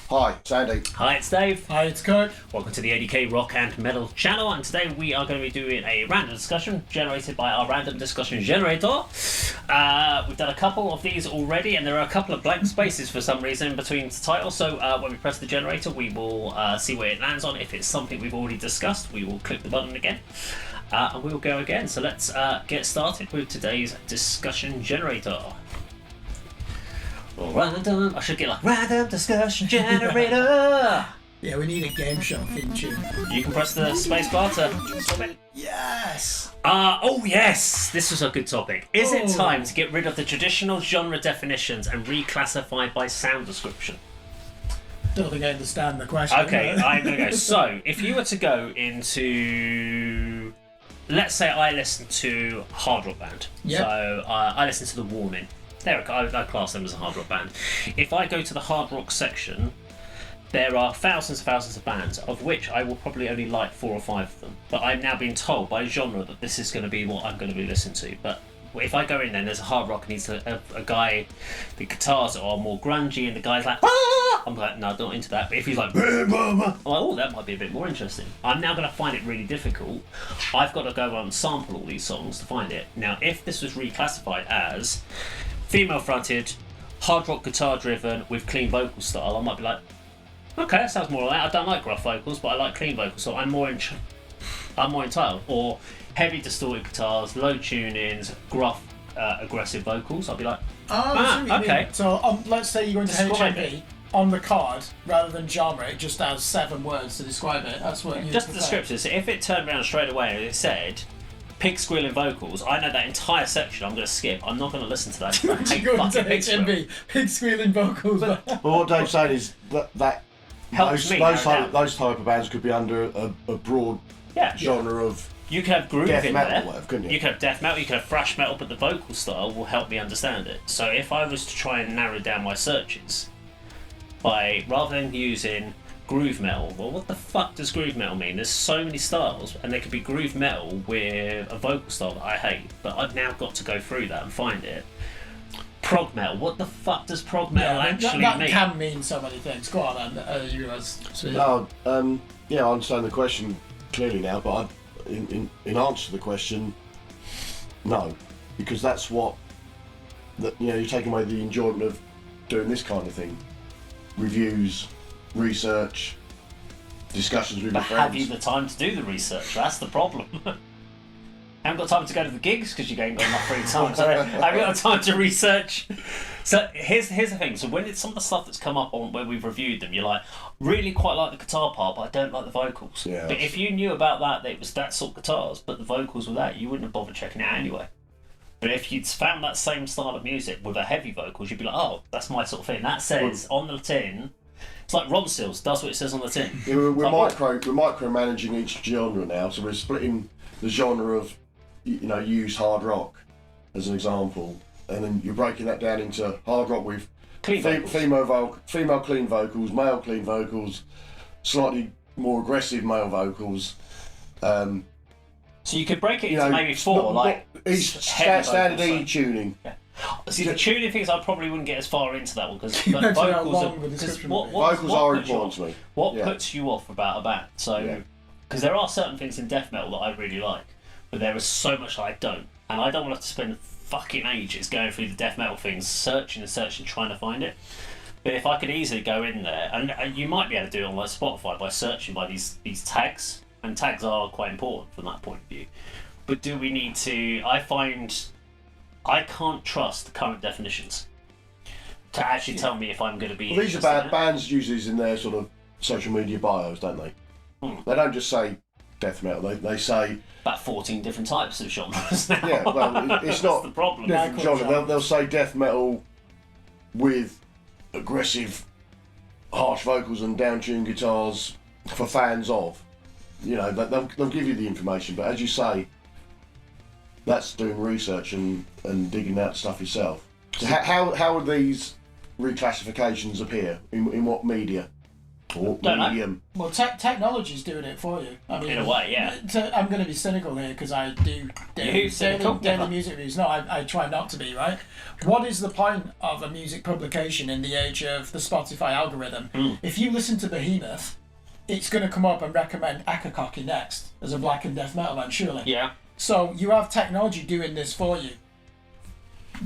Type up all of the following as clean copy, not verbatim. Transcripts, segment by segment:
Hi, it's Andy. Hi, it's Dave. Hi, it's Kirk. Welcome to the A.D.K rock and metal channel, and today we are going to be doing a random discussion generated by our random discussion generator. We've done a couple of these already, and there are a couple of blank spaces for some reason in between the titles, so when we press the generator we will see where it lands on. If it's something we've already discussed, we will click the button again. And we will go again. So let's get started with today's discussion generator. Random. I should get like random discussion generator. Yeah, we need a game show theme tune. You can press the space bar to stop it. Yes! Oh yes! This was a good topic. Is it time to get rid of the traditional genre definitions and reclassify by sound description? Don't think I understand the question. Okay, I'm going to go. So, if you were to go into... Let's say I listen to a hard rock band. Yep. So, I listen to The Warning. I class them as a hard rock band. If I go to the hard rock section, there are thousands and thousands of bands, of which I will probably only like 4 or 5 of them. But I'm now being told by genre that this is going to be what I'm going to be listening to. But if I go in there and there's a hard rock and he's a guy, the guitars are more grungy and the guy's like, ah! I'm like, no, not into that. But if he's like, I'm like, oh, that might be a bit more interesting. I'm now going to find it really difficult. I've got to go and sample all these songs to find it. Now, if this was reclassified as female-fronted, hard rock guitar-driven with clean vocal style, I might be like, okay, that sounds more like that. I don't like gruff vocals, but I like clean vocals, so I'm more entitled. Or heavy distorted guitars, low tunings, gruff, aggressive vocals. I'll be like, okay. So let's say you're going to Describe HMV. On the card, rather than genre, it just has 7 words to describe it. That's what you just the description. So if it turned around straight away and it said pig squealing vocals, I know that entire section I'm going to skip. I'm not going to listen to that. You go into HMV, pig squealing vocals. Well, what Dave's saying is that helps me. Those type of bands could be under a broad genre of. You could have groove death in metal, there. or whatever, couldn't you? You could have death metal, you could have thrash metal, but the vocal style will help me understand it. So if I was to try and narrow down my searches by, rather than using groove metal, well, what the fuck does groove metal mean? There's so many styles, and there could be groove metal with a vocal style that I hate, but I've now got to go through that and find it. Prog metal, what the fuck does prog metal actually that mean? Can mean so many things. Go on, then. You guys. I understand the question clearly now, but in answer to the question, no, because that's what you're taking away the enjoyment of doing this kind of thing. Reviews, research, discussions with your friends. Have you the time to do the research? That's the problem. I haven't got time to go to the gigs because you ain't got enough free time. So I haven't got time to research. So here's the thing. So when it's some of the stuff that's come up on where we've reviewed them, you're like, really quite like the guitar part, but I don't like the vocals. Yeah. But if you knew about that it was that sort of guitars, but the vocals were that, you wouldn't have bothered checking it out anyway. But if you'd found that same style of music with a heavy vocals, you'd be like, oh, that's my sort of thing. That says on the tin. It's like Ron Seals does what it says on the tin. Yeah, we're micromanaging each genre now, so we're splitting the genre of use hard rock as an example, and then you're breaking that down into hard rock with female clean vocals, male clean vocals, slightly more aggressive male vocals. So you could break it into maybe 4, standard E tuning. Yeah. See, the tuning things I probably wouldn't get as far into that one because vocals are important to me. What puts you off about a band? So, because there are certain things in death metal that I really like, but there is so much that I don't, and I don't want to have to spend fucking ages going through the death metal things, searching, trying to find it. But if I could easily go in there, and you might be able to do it on like Spotify by searching by these tags, and tags are quite important from that point of view. But do we need to? I can't trust the current definitions to actually tell me if I'm going to be. Well, these are bands use these in their sort of social media bios, don't they? They don't just say death metal. They say about 14 different types of genres now. Yeah, well, it's not the problem. Different genre. They'll say death metal with aggressive, harsh vocals and down-tuned guitars for fans of. They'll give you the information, but as you say, that's doing research and digging out stuff yourself. So how would these reclassifications appear? In what media? or Don't know. medium. Well, technology's doing it for you. I mean, In a way, yeah. I'm going to be cynical here because I do daily music reviews. No, I try not to be, right? What is the point of a music publication in the age of the Spotify algorithm? If you listen to Behemoth, it's going to come up and recommend A.D.K next as a black and death metal band, surely. Yeah. So you have technology doing this for you.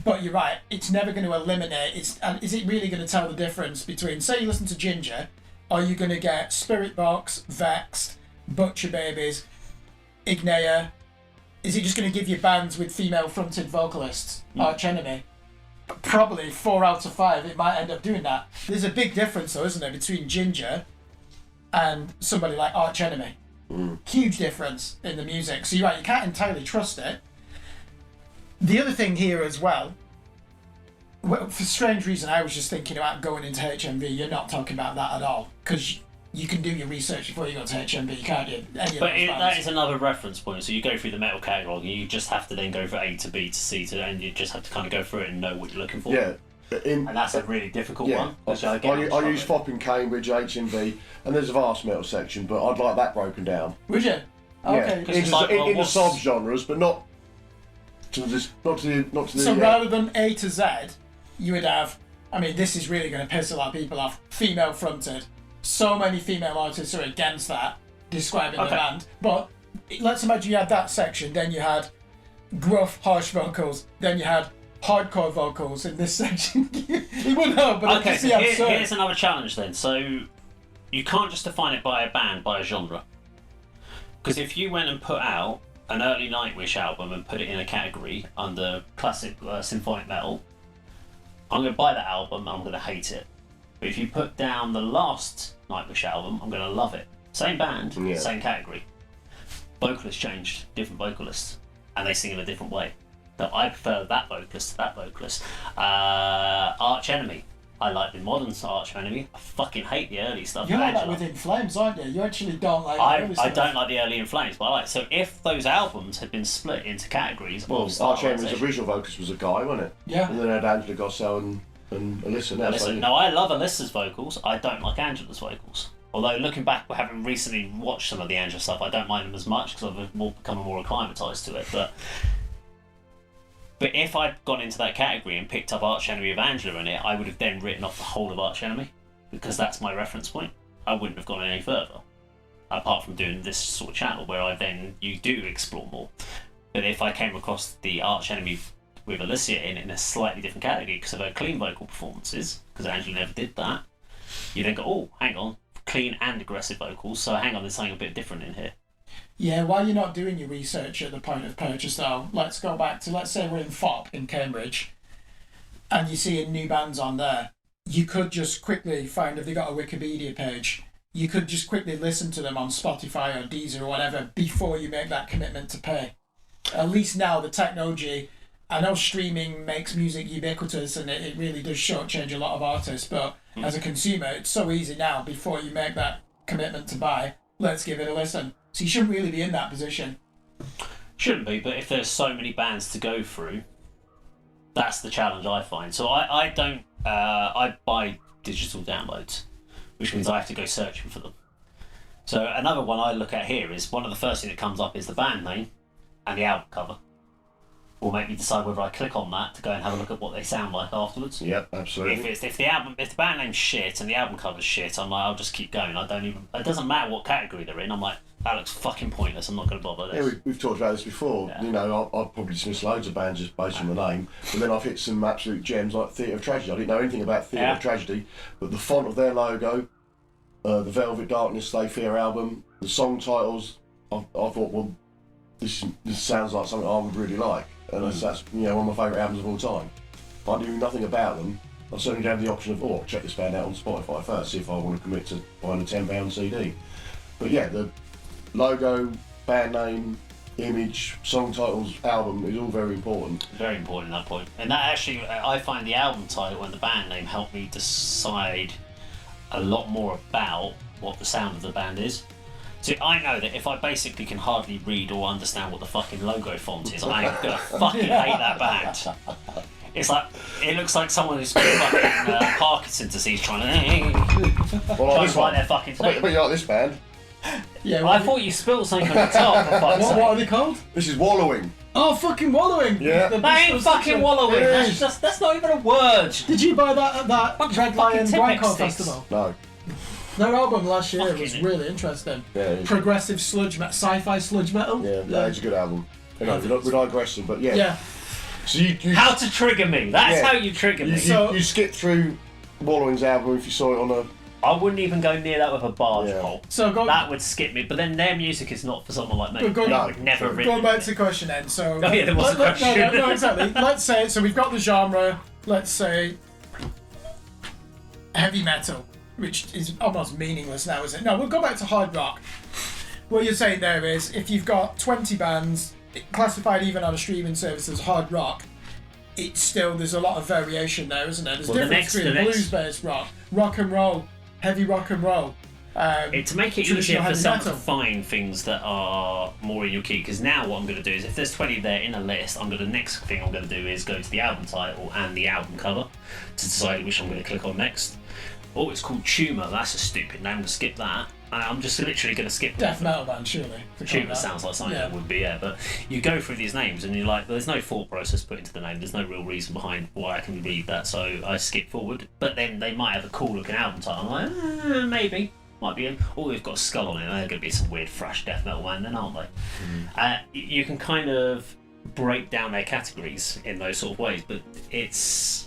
But you're right, it's never going to eliminate. Is it really going to tell the difference between, say you listen to Ginger, are you going to get Spirit Box, Vexed, Butcher Babies, Ignea? Is it just going to give you bands with female fronted vocalists? Arch Enemy? Probably 4 out of 5 it might end up doing that. There's a big difference though, isn't there, between Ginger and somebody like Arch Enemy. Huge difference in the music. So you're right, you can't entirely trust it. The other thing here as well, for strange reason, I was just thinking about going into HMV. You're not talking about that at all, because you can do your research before you go to HMV, can't you? That is another reference point. So you go through the metal catalogue, and you just have to then go from A to B to C to, and you just have to kind of go through it and know what you're looking for. Yeah. And that's a really difficult one. I use FOP in Cambridge, HMV, and there's a vast metal section, but I'd like that broken down. Would you? Okay. Yeah. Into sub-genres, but not to the. So rather than A to Z, you would have. I mean, this is really going to piss a lot of people off. Female fronted. So many female artists are against that, describing the band. But let's imagine you had that section, then you had gruff, harsh vocals, then you had hardcore vocals in this section. You wouldn't know, but okay, so here's another challenge then. So you can't just define it by a band, by a genre. Because if you went and put out an early Nightwish album and put it in a category under classic symphonic metal, I'm going to buy that album and I'm going to hate it. But if you put down the last Nightwish album, I'm going to love it. Same band, same category. Vocalists changed, different vocalists, and they sing in a different way. So I prefer that vocalist to that vocalist. Arch Enemy. I like the modern Arch Enemy. I fucking hate the early stuff. You're like that with In Flames, aren't you? You actually don't like the early stuff. I don't like the early In Flames, but I like. So if those albums had been split into categories, Arch Enemy's original vocalist was a guy, wasn't it? Yeah. And then had Angela Gossell and Alyssa. No, I love Alyssa's vocals. I don't like Angela's vocals. Although looking back, having recently watched some of the Angela stuff, I don't mind them as much because I've become more acclimatised to it. But if I'd gone into that category and picked up Arch Enemy of Angela in it, I would have then written off the whole of Arch Enemy because that's my reference point. I wouldn't have gone any further, apart from doing this sort of channel where you do explore more. But if I came across the Arch Enemy with Alicia in a slightly different category because of her clean vocal performances, because Angela never did that, you then go, oh, hang on, clean and aggressive vocals, so hang on, there's something a bit different in here. Yeah, while you're not doing your research at the point of purchase though, let's go back to, let's say we're in FOP in Cambridge and you're seeing new bands on there. You could just quickly find if they got a Wikipedia page. You could just quickly listen to them on Spotify or Deezer or whatever before you make that commitment to pay. At least now the technology, I know streaming makes music ubiquitous and it really does shortchange a lot of artists, but as a consumer, it's so easy now before you make that commitment to buy, let's give it a listen. So you shouldn't really be in that position. Shouldn't be, but if there's so many bands to go through, that's the challenge I find. So I don't, I buy digital downloads, which means I have to go searching for them. So another one I look at here is one of the first thing that comes up is the band name and the album cover. Will make me decide whether I click on that to go and have a look at what they sound like afterwards. Yep, absolutely. If the band name's shit and the album cover's shit, I'm like, I'll just keep going. It doesn't matter what category they're in. I'm like, that looks fucking pointless. I'm not going to bother this. Yeah, we've talked about this before. Yeah. You know, I've probably dismissed loads of bands just based on the name, but then I've hit some absolute gems like Theatre of Tragedy. I didn't know anything about Theatre of Tragedy, but the font of their logo, the Velvet Darkness They Fear album, the song titles, I thought, well, this sounds like something I would really like. And that's one of my favourite albums of all time. But I knew nothing about them. I certainly don't have the option of, check this band out on Spotify first, see if I want to commit to buying a £10 CD. But yeah, the logo, band name, image, song titles, album is all very important. Very important at that point. And that actually, I find the album title and the band name help me decide a lot more about what the sound of the band is. So I know that if I basically can hardly read or understand what the fucking logo font is, I'm gonna fucking hate that band. It's like it looks like someone who's fucking Parkinson's disease trying to Well, like this write one. their fucking I bet you like this band. Yeah. I thought you spilled something on the top. For fuck's What sake. are they called? This is Wallowing. Oh, fucking wallowing! Yeah. That ain't fucking wallowing. Yeah. That's not even a word. Did you buy that at that Bunch of Red Lion fucking Grindcore Tipex festival? No. Their album last year Fucking was it. really interesting. Yeah, it is. Progressive sludge metal, sci-fi sludge metal. Yeah, it's a good album. You know, we're digressing, but yeah. Yeah. So you How to trigger me. That's Yeah. how you trigger me. you skip through Wallowing's album if you saw it on a. I wouldn't even go near that with a barge Yeah. pole. So That would skip me. But then their music is not for someone like me. But go- I No. would never really. Going back to the question then, so... Oh, yeah, there was a question. No, exactly. Let's say, so we've got the genre, let's say, heavy metal, which is almost meaningless now, isn't it? No, we'll go back to hard rock. What you're saying there is, if you've got 20 bands, classified even on a streaming service as hard rock, it's still, there's a lot of variation there, isn't there? There's Well, the difference next- between the next- blues-based rock and roll, heavy rock and roll. To make it traditional easier for heavy someone to metal. find things that are more in your key, because now what I'm going to do is if there's 20 there in a list, the next thing I'm going to do is go to the album title and the album cover to decide which I'm going to click on next. Oh, it's called Tumor. That's a stupid name. To skip that. I'm just literally going to skip Death metal band, surely. Tumor sounds like something that would be, yeah, but you go through these names and you're like, there's no thought process put into the name, there's no real reason behind why I can read that, so I skip forward. But then they might have a cool looking album title, I'm like, maybe, might be in. Oh, they've got a skull on it, they're going to be some weird thrash death metal band then, aren't they? You can kind of break down their categories in those sort of ways, but it's...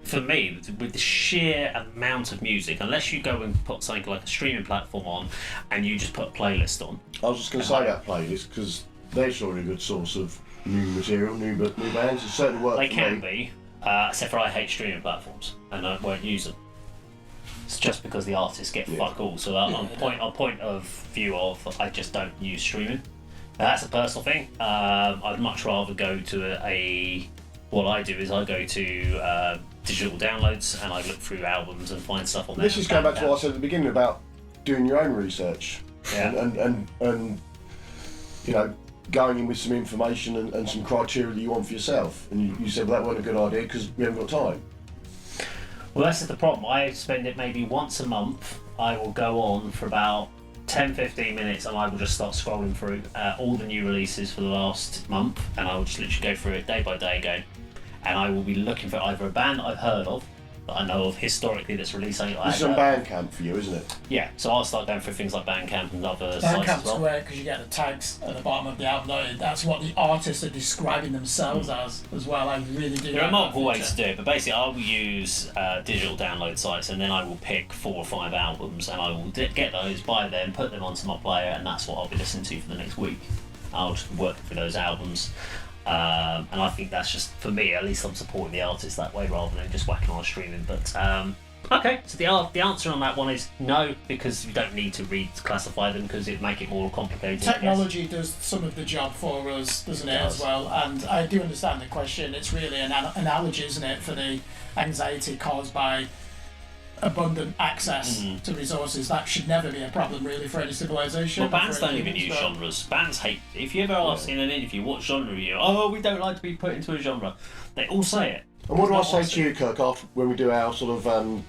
For me, with the sheer amount of music, unless you go and put something like a streaming platform on and you just put a playlist on. I was just going to say that playlist because they're surely a good source of new material, new bands. It certainly works. They for can me. be, except for I hate streaming platforms and I won't use them. It's just because the artists get fuck all. So on point of view of, I just don't use streaming. Now, that's a personal thing. I'd much rather go to what I do is I go to digital downloads and I look through albums and find stuff on there. This is going back to what I said at the beginning about doing your own research. Yeah. And you know, going in with some information and some criteria that you want for yourself. And you said, well, that wasn't a good idea because we haven't got time. Well, that's the problem. I spend it maybe once a month. I will go on for about 10-15 minutes and I will just start scrolling through all the new releases for the last month, and I will just literally go through it day by day again, and I will be looking for either a band that I've heard of, that I know of historically that's released something like This is on Bandcamp for you, isn't it? Yeah, so I'll start going through things like Bandcamp and other sites as Bandcamp's well. great because you get the tags at the bottom of the album. Don't you? That's what the artists are describing themselves as well. I really do. There are like multiple that ways to do it, but basically I will use digital download sites, and then I will pick 4 or 5 albums and I will get those, buy them, put them onto my player, and that's what I'll be listening to for the next week. I'll just work through those albums. And I think that's just, for me, at least I'm supporting the artist that way rather than just whacking on streaming. But okay, so the answer on that one is no, because you don't need to classify them because it'd make it more complicated. Technology does some of the job for us, doesn't it, as well? And I do understand the question. It's really an analogy, isn't it, for the anxiety caused by abundant access to resources. That should never be a problem, really, for any civilization. Well, bands for don't any even humans, use but- genres. Bands hate. If you ever ask in an interview what genre are you, oh, we don't like to be put into a genre. They all say it. And what do I It's not say to you, Kirk, after when we do our sort of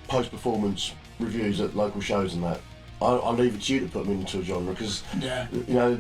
post-performance reviews at local shows and that? I'll leave it to you to put them into a genre because Yeah. you know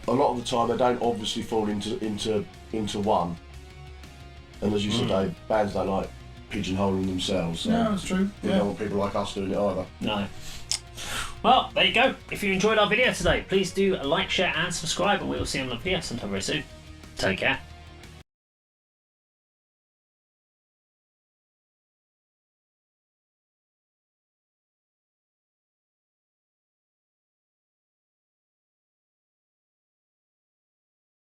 a lot of the time they don't obviously fall into one. And as you said, Dave, bands don't like pigeonholing themselves. So No, it's true. we Yeah. don't want people like us doing it either. No. Well, there you go. If you enjoyed our video today, please do like, share, and subscribe, and we will see you on the video sometime very soon. Take care.